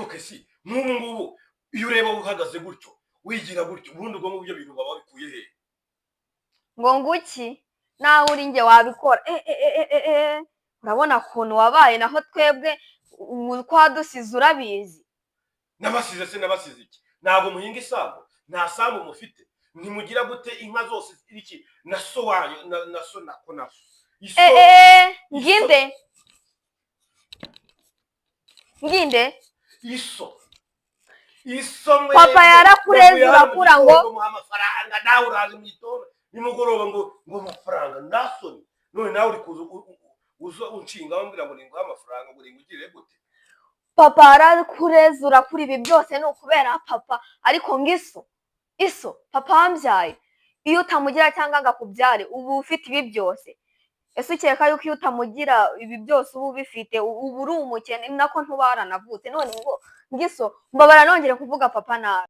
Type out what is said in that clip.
kesi nk'ubu ngubu iyo ureba uhagaze gutyo wigira gutyo ubundi ubwo mu byo bintu baba bikuye he ngo nguki nawe uri nge wabikora urabona kuntu wabaye naho twebwe twadusize urabizi nabasize se nabasize iki ntabwo muhinga isambu nta sambu mufite ntimugira gute inka zose iki na so wanyu na so nako na nginde iso mwe papa yarakureze urakura ngo muha amafaranga nawe uraje mu gitondo nimugoroba ngo amafaranga ndasoni none nawe uri kuza uzo unshinga wambwira ngo ninguha amafaranga ngo ngugire gute papa yarakureze urakura ibi byose ni ukubera papa ariko iso papa wambyaye iyo utamugira cyangwa agakubyare ubu ufite ibi byose ese ukeka yuko iyo utamugira ibi byose ubu bifite ubu uri umukene nako ntubaranavutse none ngo mbabara nongere kuvuga papa nabi